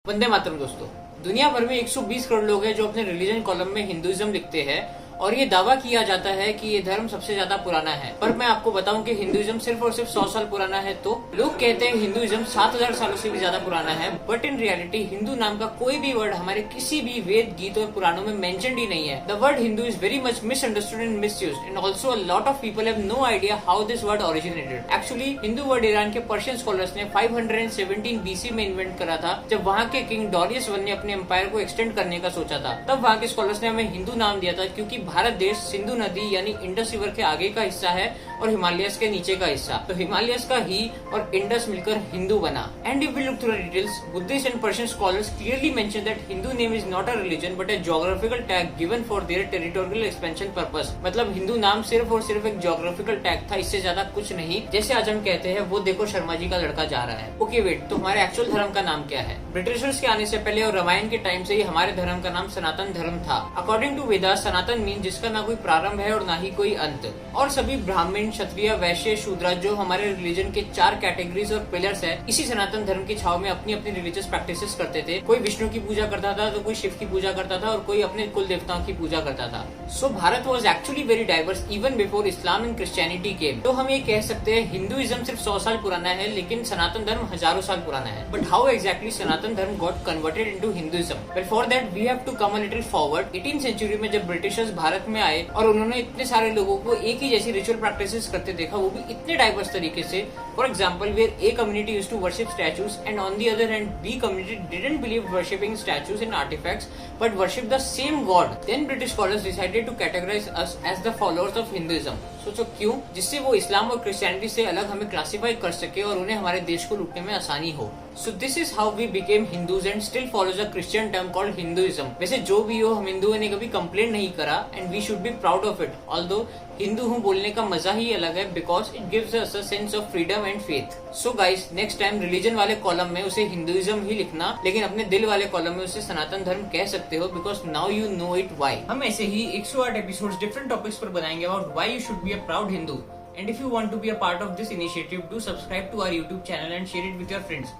वंदे मातरम दोस्तों। दुनिया भर में 120 करोड़ लोग हैं जो अपने रिलीजन कॉलम में हिंदुइज्म लिखते हैं और ये दावा किया जाता है कि ये धर्म सबसे ज्यादा पुराना है। पर मैं आपको बताऊं कि हिंदुइज्म सिर्फ और सिर्फ 100 साल पुराना है। तो लोग कहते हैं हिंदुइज्म 7000 सालों से भी ज्यादा पुराना है, बट इन रियलिटी हिंदू नाम का कोई भी वर्ड हमारे किसी भी वेद, गीत और पुराणों में मेंशन्ड ही नहीं है। The word Hindu is very much misunderstood and misused and also a lot of people have no idea how this word originated. Actually Hindu word Iran के पर्शियन स्कॉलर्स ने 517 BC में इन्वेंट करा था, जब वहाँ के किंग डॉरियस वन ने अपने एम्पायर को एक्सटेंड करने का सोचा था। तब वहाँ के स्कॉलर्स ने हमें हिंदू नाम दिया था, क्योंकि भारत देश सिंधु नदी यानी इंडस रिवर के आगे का हिस्सा है और हिमालयस के नीचे का हिस्सा। तो हिमालयस का ही और इंडस मिलकर हिंदू बना। And if we look through the details, Buddhist and Persian scholars clearly mention that Hindu name is not a religion but a geographical tag given for their territorial expansion purpose. मतलब हिंदू नाम सिर्फ और सिर्फ एक ज्योग्राफिकल टैग था, इससे ज्यादा कुछ नहीं। जैसे आज हम कहते हैं वो देखो शर्मा जी का लड़का जा रहा है। ओके वेट, तो हमारे एक्चुअल धर्म का नाम क्या है? ब्रिटिशर्स के आने से पहले और रामायण के टाइम से ही हमारे धर्म का नाम सनातन धर्म था। According to Vedas, Sanatan mean जिसका ना कोई प्रारंभ है और ना ही कोई अंत। और सभी ब्राह्मण, क्षत्रिय, वैश्य, शूद्र जो हमारे रिलीजन के 4 कैटेगरीज और पिलर्स है, इसी सनातन धर्म की छाव में अपनी अपनी रिलीजियस प्रैक्टिसेस करते थे। कोई विष्णु की पूजा करता था, तो कोई शिव की पूजा करता था और कोई अपने कुल देवताओं की पूजा करता था। So Bharat was actually very diverse even before Islam and Christianity came. तो हम ये कह सकते हैं हिंदुइज्म सिर्फ 100 साल पुराना है, लेकिन सनातन धर्म हजारों साल पुराना है। But how exactly Sanatan Dharma got converted into Hinduism? Well, for that we have to come a little forward. 18th century में जब ब्रिटिशर्स भारत में आए और उन्होंने इतने सारे लोगों को एक ही जैसी रिचुअल प्रैक्टिसेस करते देखा, वो भी इतने डाइवर्स तरीके से। For example, where a community used to worship statues and on the other hand B community didn't believe worshipping statues and artifacts but worship the same god. Then British scholars decided to categorise us as the followers of Hinduism. सोचो क्यों? जिससे वो इस्लाम और Christianity से अलग हमें classify कर सके और उन्हें हमारे देश को लूटने में आसानी हो। So this is how we became Hindus and still follows a Christian term called Hinduism. वैसे जो भी हो, हम हिंदुओं ने कभी कंप्लेन नहीं करा and we should be proud of it. Although Hindu हूँ बोलने का मजा ही अलग है, because it gives us a sense of freedom and faith. So guys, next time religion वाले कॉलम में उसे हिंदुइज्म ही लिखना, लेकिन अपने दिल वाले कॉलम में उसे सनातन धर्म कह सकते हो, because now you know it why. हम ऐसे ही 108 एपिसोड्स डिफरेंट टॉपिक्स पर बनाएंगे about why you should be a proud Hindu. And if you want to be a part of this initiative, do subscribe to our YouTube channel and share it with your friends.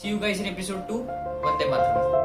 See you guys in episode 2. Vande Mataram.